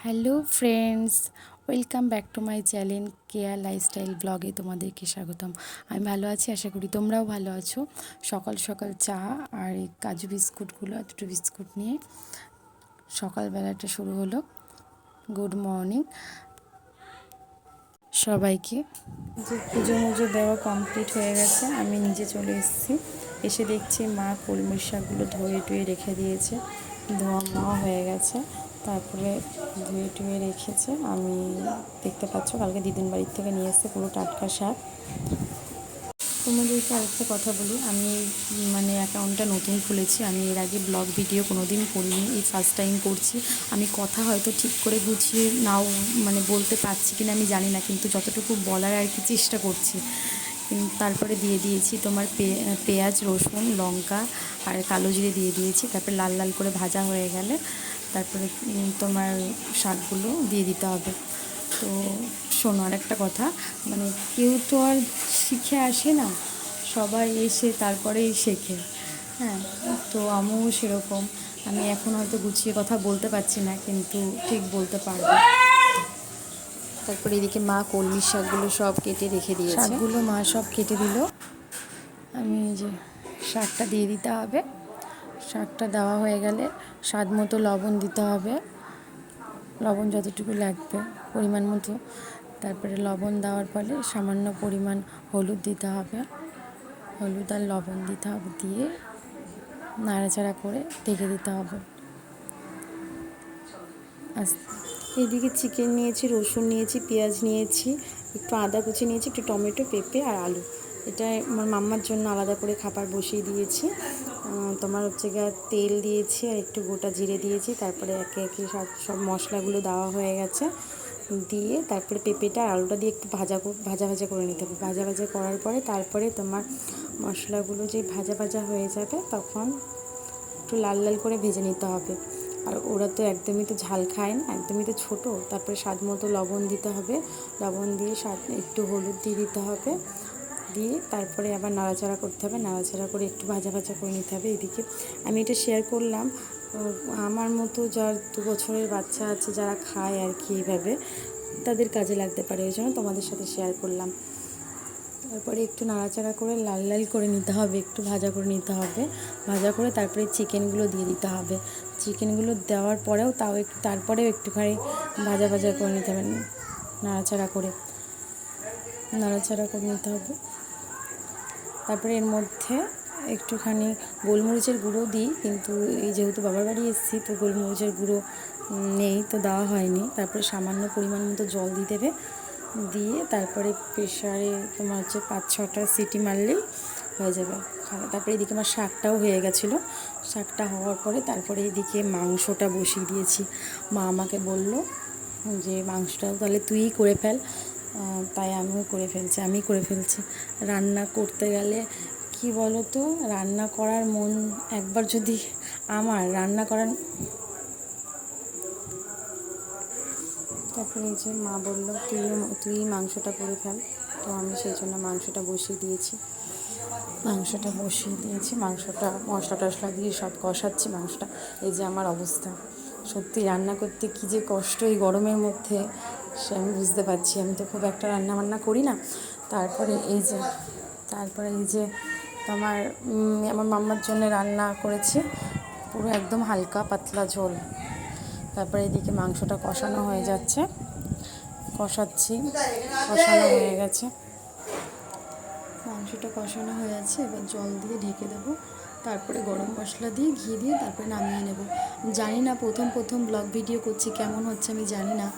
Hello friends, welcome back to my channel Keya lifestyle ব্লগে তোমাদেরকে স্বাগতম। আমি ভালো আছি, আশা করি তোমরাও ভালো আছো। সকাল সকাল চা আর এই কাজু বিস্কুটগুলো, দুটো বিস্কুট নিয়ে সকালবেলাটা শুরু হলো। গুড মর্নিং সবাইকে। যে পুজো মুজো দেওয়া কমপ্লিট হয়ে গেছে, আমি নিজে চলে এসেছি। এসে দেখছি মা কলমির শাকগুলো ধুয়ে টুয়ে রেখে দিয়েছে, ধোয়া মোয়া হয়ে গেছে। তারপরে ধুয়ে টুয়ে রেখেছে। আমি দেখতে পাচ্ছ কালকে দিদিন বাড়ির থেকে নিয়ে এসেছে পুরো টাটকা শাক। তোমাদেরকে আরেকটা কথা বলি, আমি অ্যাকাউন্টটা নতুন খুলেছি। আমি এর আগে ব্লগ ভিডিও কোনো দিন করিনি, এই ফার্স্ট টাইম করছি। আমি কথা হয়তো ঠিক করে গুছিয়ে নাও বলতে পারছি কিনা আমি জানি না, কিন্তু যতটুকু বলার আর কি চেষ্টা করছি। তারপরে দিয়ে দিয়েছি তোমার পেঁয়াজ, রসুন, লঙ্কা আর কালো জিরে দিয়ে দিয়েছি। তারপরে লাল লাল করে ভাজা হয়ে গেলে তারপরে তোমার শাকগুলো দিয়ে দিতে হবে। তো শোনো, আর একটা কথা, কেউ তো আর শিখে আসে না, সবাই এসে তারপরেই শেখে। হ্যাঁ, তো আমিও সেরকম। আমি এখন হয়তো গুছিয়ে কথা বলতে পারছি না, কিন্তু ঠিক বলতে পারবো। তারপরে এদিকে মা কলমির শাকগুলো সব কেটে রেখে দিয়েছে। শাকগুলো মা সব কেটে দিল। আমি যে শাকটা দিয়ে দিতে হবে। শাকটা দেওয়া হয়ে গেলে স্বাদ মতো লবণ দিতে হবে, লবণ যতটুকু লাগবে পরিমাণ মতো। তারপরে লবণ দেওয়ার পরে সামান্য পরিমাণ হলুদ দিতে হবে, হলুদ আর লবণ দিতে হবে, দিয়ে নাড়াচাড়া করে ঢেকে দিতে হবে। এদিকে চিকেন নিয়েছি, রসুন নিয়েছি, পেঁয়াজ নিয়েছি, একটু আদা কুচি নিয়েছি, একটু টমেটো, পেঁপে আর আলু। এটা আমার মাম্মার জন্য আলাদা করে খাবার বসিয়ে দিয়েছি। তোমার তেল দিয়েছি আর একটু গোটা জিরে দিয়েছি। তারপরে একে একে সব মশলাগুলো দেওয়া হয়ে গেছে, দিয়ে তারপরে পেঁপেটা আর আলুটা দিয়ে একটু ভাজা ভাজা করে নিতে হবে। ভাজা ভাজা করার পরে তারপরে তোমার মশলাগুলো যে ভাজা ভাজা হয়ে যাবে তখন একটু লাল লাল করে ভেজে নিতে হবে। আর ওরা তো একদমই তো ঝাল খায় না, একদমই তো ছোটো। তারপরে স্বাদ মতো লবণ দিতে হবে, লবণ দিয়ে একটু হলুদ দিয়ে দিতে হবে, দিয়ে তারপরে আবার নাড়াচাড়া করতে হবে। নাড়াচাড়া করে একটু ভাজা ভাজা করে নিতে হবে। এদিকে আমি এটা শেয়ার করলাম, আমার মতো যার 2 বছরের বাচ্চা আছে, যারা খায় আর কি এইভাবে, তাদের কাজে লাগতে পারে, ওই জন্য তোমাদের সাথে শেয়ার করলাম। তারপরে একটু নাড়াচাড়া করে লাল লাল করে নিতে হবে, একটু ভাজা করে নিতে হবে। ভাজা করে তারপরে চিকেনগুলো দিয়ে দিতে হবে। চিকেনগুলো দেওয়ার পরেও তারপরেও একটুখানি ভাজা ভাজা করে নিতে হবে, নাড়াচাড়া করে নিতে হবে। তারপরে এর মধ্যে একটুখানি গোলমরিচের গুঁড়ো দিই, কিন্তু এই যেহেতু বাবার বাড়ি এসেছি তো গোলমরিচের গুঁড়ো নেই, তো দেওয়া হয়নি। তারপরে সামান্য পরিমাণ মতো জল দিয়ে দেবে, দিয়ে তারপরে প্রেশারে তোমার 5-6টা সিটি মারলেই হয়ে যাবে খাবার। তারপরে এদিকে আমার শাকটাও হয়ে গেছিলো। শাকটা হওয়ার পরে তারপরে এদিকে মাংসটা বসিয়ে দিয়েছি। মা আমাকে বলল যে মাংসটাও তাহলে তুইই করে ফেল, তাই আমি করে ফেলছি। রান্না করতে গেলে কি বলো তো, রান্না করার মন একবার যদি আমার রান্না করার, তারপরে এই যে মা বললো তুই মাংসটা করে ফেল, তো আমি সেই জন্য মাংসটা বসিয়ে দিয়েছি। মাংসটা মশলা টশলা দিয়ে সব কষাচ্ছি। মাংসটা, এই যে আমার অবস্থা, সত্যি রান্না করতে কী যে কষ্ট এই গরমের মধ্যে সে আমি বুঝতে পারছি। আমি তো খুব একটা রান্না বান্না করি না। তারপরে এই যে আমার মাম্মার জন্য রান্না করেছি, পুরো একদম হালকা পাতলা ঝোল। তারপরে এদিকে মাংসটা কষানো হয়ে যাচ্ছে, কষানো হয়ে গেছে। মাংসটা কষানো হয়ে আছে, এবার জল দিয়ে ঢেকে দেবো। তারপরে গরম মশলা দিয়ে ঘি দিয়ে তারপরে নামিয়ে নেব। জানি না প্রথম ব্লগ ভিডিও করছি, কেমন হচ্ছে আমি জানি না।